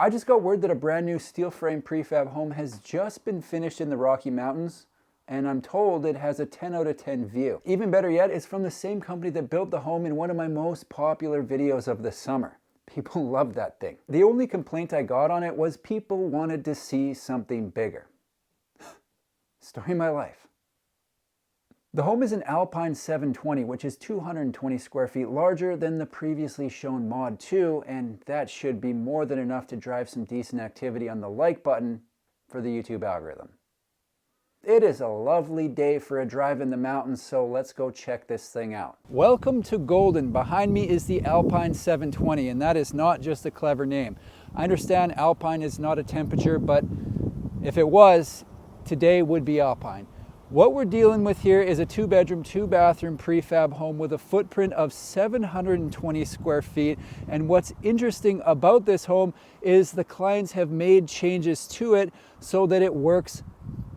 I just got word that a brand new steel frame prefab home has just been finished in the Rocky Mountains, and I'm told it has a 10 out of 10 view. Even better yet, it's from the same company that built the home in one of my most popular videos of the summer. People love that thing. The only complaint I got on it was people wanted to see something bigger. Story of my life. The home is an Alpine 720, which is 220 square feet larger than the previously shown Mod 2, and that should be more than enough to drive some decent activity on the like button for the YouTube algorithm. It is a lovely day for a drive in the mountains, so let's go check this thing out. Welcome to Golden. Behind me is the Alpine 720, and that is not just a clever name. I understand Alpine is not a temperature, but if it was, today would be Alpine. What we're dealing with here is a 2-bedroom, 2-bathroom prefab home with a footprint of 720 square feet. And what's interesting about this home is the clients have made changes to it so that it works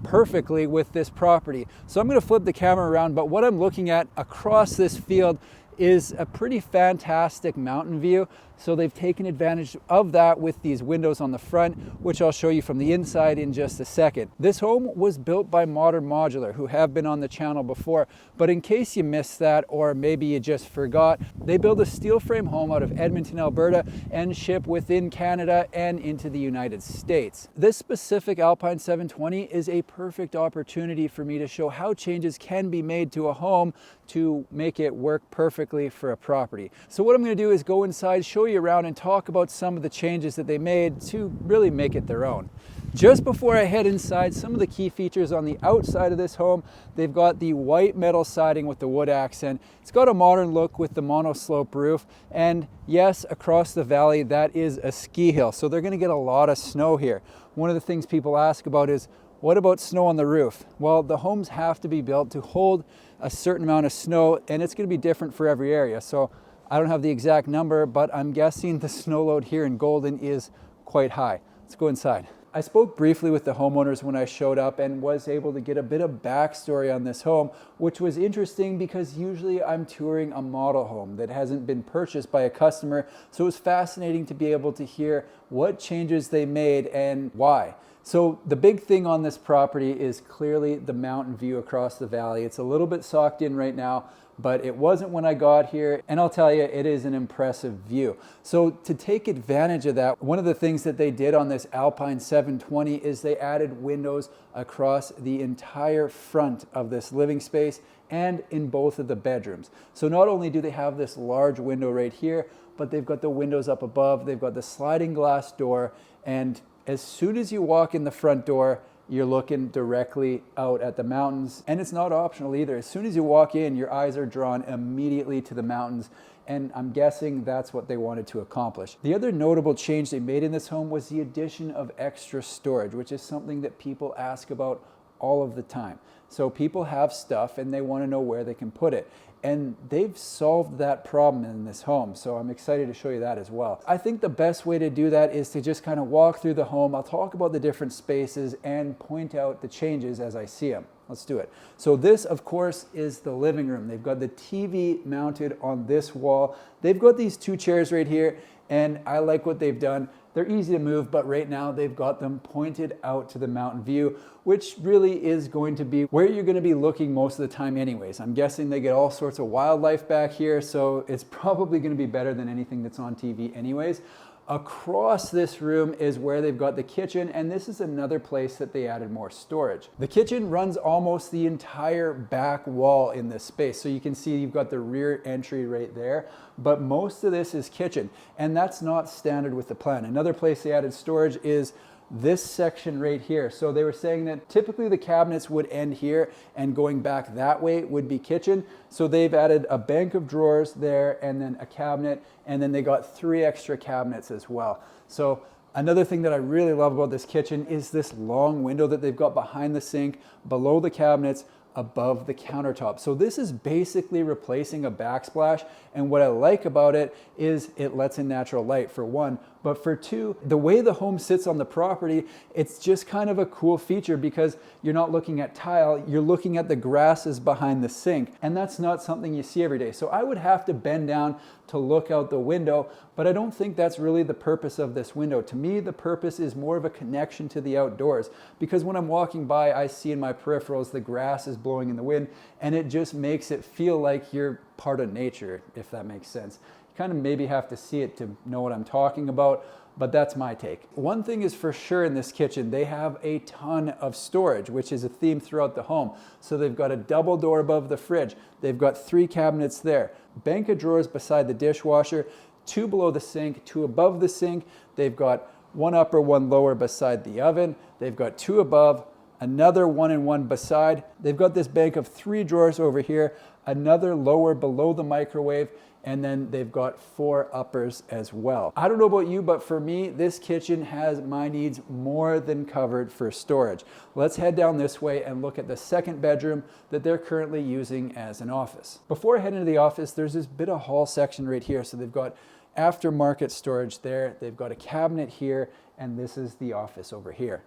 perfectly with this property. So I'm going to flip the camera around, but what I'm looking at across this field is a pretty fantastic mountain view. So they've taken advantage of that with these windows on the front, which I'll show you from the inside in just a second. This home was built by Modern Modular, who have been on the channel before, but in case you missed that, or maybe you just forgot, they build a steel frame home out of Edmonton, Alberta, and ship within Canada and into the United States. This specific Alpine 720 is a perfect opportunity for me to show how changes can be made to a home to make it work perfectly for a property. So what I'm going to do is go inside, show you around, and talk about some of the changes that they made to really make it their own. Just before I head inside, some of the key features on the outside of this home: they've got the white metal siding with the wood accent. It's got a modern look with the monoslope roof, and yes, across the valley that is a ski hill, so they're going to get a lot of snow here. One of the things people ask about is, what about snow on the roof? Well, the homes have to be built to hold a certain amount of snow, and it's going to be different for every area. So I don't have the exact number, but I'm guessing the snow load here in Golden is quite high. Let's go inside. I spoke briefly with the homeowners when I showed up and was able to get a bit of backstory on this home, which was interesting because usually I'm touring a model home that hasn't been purchased by a customer. So it was fascinating to be able to hear what changes they made and why. So the big thing on this property is clearly the mountain view across the valley. It's a little bit socked in right now, but it wasn't when I got here, and I'll tell you, it is an impressive view. So to take advantage of that, one of the things that they did on this Alpine 720 is they added windows across the entire front of this living space and in both of the bedrooms. So not only do they have this large window right here, but they've got the windows up above, they've got the sliding glass door, and as soon as you walk in the front door, you're looking directly out at the mountains, and it's not optional either. As soon as you walk in, your eyes are drawn immediately to the mountains, and I'm guessing that's what they wanted to accomplish. The other notable change they made in this home was the addition of extra storage, which is something that people ask about all of the time. So people have stuff and they want to know where they can put it. And they've solved that problem in this home. So I'm excited to show you that as well. I think the best way to do that is to just kind of walk through the home. I'll talk about the different spaces and point out the changes as I see them. Let's do it. So this, of course, is the living room. They've got the TV mounted on this wall. They've got these 2 chairs right here, and I like what they've done. They're easy to move, but right now they've got them pointed out to the mountain view, which really is going to be where you're going to be looking most of the time anyways. I'm guessing they get all sorts of wildlife back here, so it's probably going to be better than anything that's on TV anyways. Across this room is where they've got the kitchen, and this is another place that they added more storage. The kitchen runs almost the entire back wall in this space, so you can see you've got the rear entry right there, but most of this is kitchen, and that's not standard with the plan. Another place they added storage is this section right here. So they were saying that typically the cabinets would end here and going back that way would be kitchen. So they've added a bank of drawers there and then a cabinet, and then they got 3 extra cabinets as well. So another thing that I really love about this kitchen is this long window that they've got behind the sink, below the cabinets, above the countertop. So this is basically replacing a backsplash, and what I like about it is it lets in natural light. For one, But for two, the way the home sits on the property, it's just kind of a cool feature because you're not looking at tile, you're looking at the grasses behind the sink. And that's not something you see every day. So I would have to bend down to look out the window, but I don't think that's really the purpose of this window. To me, the purpose is more of a connection to the outdoors, because when I'm walking by, I see in my peripherals the grass is blowing in the wind, and it just makes it feel like you're part of nature, if that makes sense. You kind of maybe have to see it to know what I'm talking about, but that's my take. One thing is for sure in this kitchen, they have a ton of storage, which is a theme throughout the home. So they've got a double door above the fridge. They've got 3 cabinets there, bank of drawers beside the dishwasher, 2 below the sink, 2 above the sink. They've got 1 upper, 1 lower beside the oven. They've got 2 above, another 1 and 1 beside. They've got this bank of 3 drawers over here, another lower below the microwave, and then they've got 4 uppers as well. I don't know about you, but for me, this kitchen has my needs more than covered for storage. Let's head down this way and look at the second bedroom that they're currently using as an office. Before I head into the office, there's this bit of hall section right here. So they've got aftermarket storage there. They've got a cabinet here, and this is the office over here.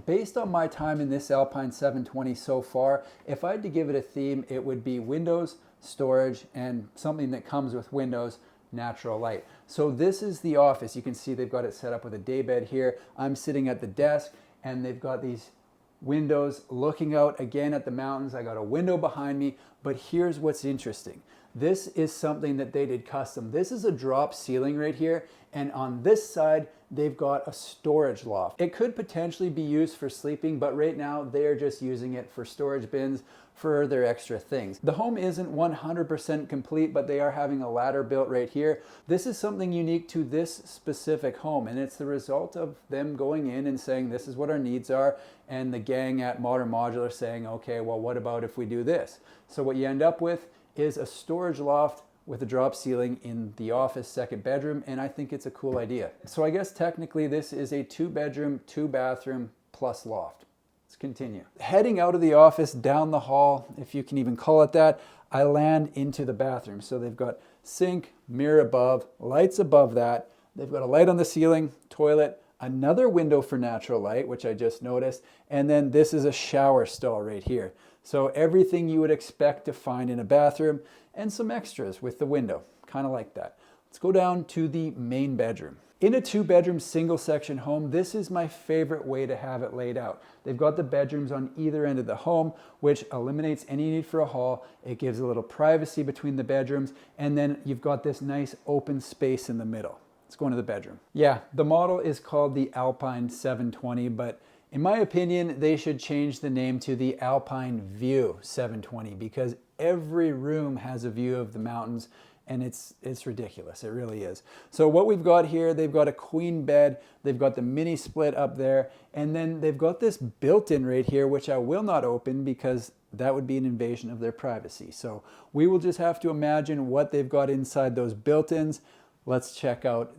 Based on my time in this Alpine 720 so far, if I had to give it a theme, it would be windows, storage, and something that comes with windows, natural light. So this is the office. You can see they've got it set up with a day bed here. I'm sitting at the desk, and they've got these windows looking out again at the mountains. I got a window behind me, but here's what's interesting. This is something that they did custom. This is a drop ceiling right here, and on this side, they've got a storage loft. It could potentially be used for sleeping, but right now they're just using it for storage bins for their extra things. The home isn't 100% complete, but they are having a ladder built right here. This is something unique to this specific home, and it's the result of them going in and saying, this is what our needs are, and the gang at Modern Modular saying, okay, well, what about if we do this? So what you end up with is a storage loft with a drop ceiling in the office second bedroom, and I think it's a cool idea. So I guess technically this is a 2-bedroom, 2-bathroom plus loft. Let's continue. Heading out of the office down the hall, if you can even call it that, I land into the bathroom. So they've got sink, mirror above, lights above that. They've got a light on the ceiling, toilet, another window for natural light, which I just noticed, and then this is a shower stall right here. So everything you would expect to find in a bathroom, and some extras with the window, kind of like that. Let's go down to the main bedroom. In a 2-bedroom single section home, this is my favorite way to have it laid out. They've got the bedrooms on either end of the home, which eliminates any need for a hall. It gives a little privacy between the bedrooms, and then you've got this nice open space in the middle. Let's go into the bedroom. Yeah, the model is called the Alpine 720, but in my opinion, they should change the name to the Alpine View 720, because every room has a view of the mountains, and it's ridiculous. It really is. So what we've got here, they've got a queen bed, they've got the mini split up there, and then they've got this built-in right here, which I will not open because that would be an invasion of their privacy. So we will just have to imagine what they've got inside those built-ins. Let's check out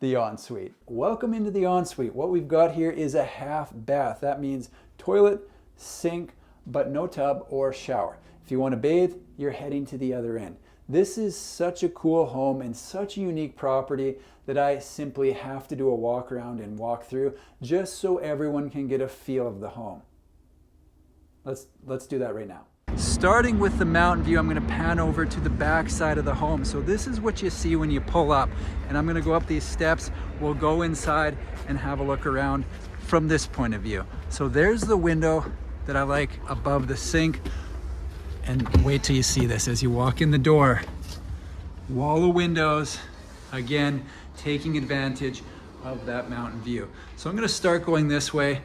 the ensuite. Welcome into the ensuite. What we've got here is a half bath. That means toilet, sink, but no tub or shower. If you want to bathe, you're heading to the other end. This is such a cool home and such a unique property that I simply have to do a walk around and walk through just so everyone can get a feel of the home. Let's do that right now. Starting with the mountain view, I'm going to pan over to the back side of the home. So this is what you see when you pull up, and I'm going to go up these steps. We'll go inside and have a look around from this point of view. So there's the window that I like above the sink, and wait till you see this as you walk in the door. Wall of windows, again, taking advantage of that mountain view. So I'm going to start going this way.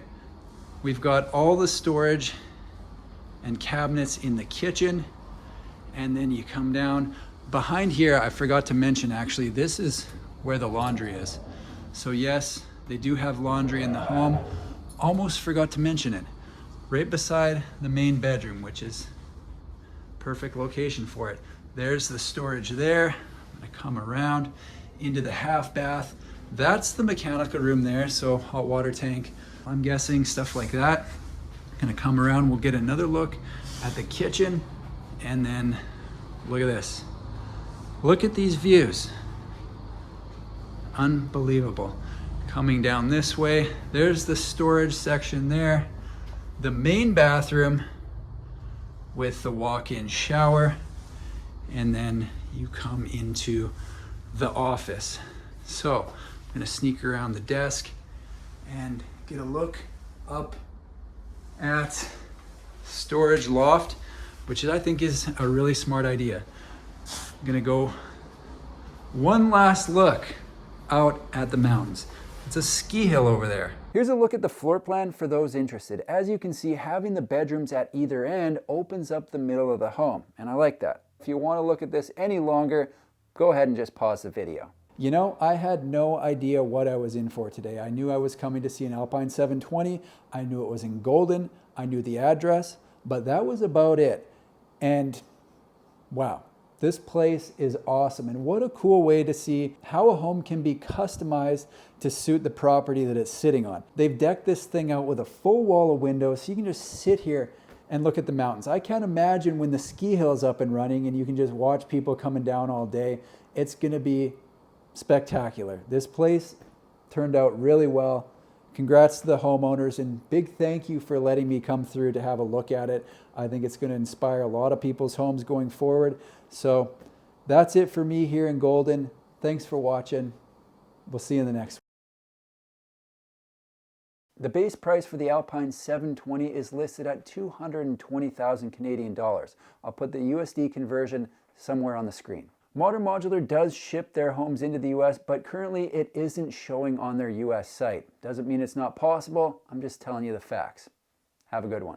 We've got all the storage and cabinets in the kitchen, and then you come down behind here. I forgot to mention, actually, this is where the laundry is. So yes, they do have laundry in the home. Almost forgot to mention it. Right beside the main bedroom, which is perfect location for it. There's the storage there. I'm gonna come around into the half bath. That's the mechanical room there, so hot water tank, I'm guessing, stuff like that. Gonna come around, we'll get another look at the kitchen, and then look at this. Look at these views. Unbelievable. Coming down this way, there's the storage section there. The main bathroom with the walk-in shower. And then you come into the office. So I'm gonna sneak around the desk and get a look up at storage loft, which I think is a really smart idea. I'm gonna go one last look out at the mountains. It's a ski hill over there. Here's a look at the floor plan for those interested. As you can see, having the bedrooms at either end opens up the middle of the home, and I like that. If you want to look at this any longer, go ahead and just pause the video. You know, I had no idea what I was in for today. I knew I was coming to see an Alpine 720. I knew it was in Golden. I knew the address, but that was about it. And wow, this place is awesome. And what a cool way to see how a home can be customized to suit the property that it's sitting on. They've decked this thing out with a full wall of windows, so you can just sit here and look at the mountains. I can't imagine when the ski hill is up and running and you can just watch people coming down all day. It's gonna be spectacular. This place turned out really well. Congrats to the homeowners, and big thank you for letting me come through to have a look at it. I think it's gonna inspire a lot of people's homes going forward. So that's it for me here in Golden. Thanks for watching. We'll see you in the next one. The base price for the Alpine 720 is listed at 220,000 Canadian dollars. I'll put the USD conversion somewhere on the screen. Modern Modular does ship their homes into the US, but currently it isn't showing on their US site. Doesn't mean it's not possible. I'm just telling you the facts. Have a good one.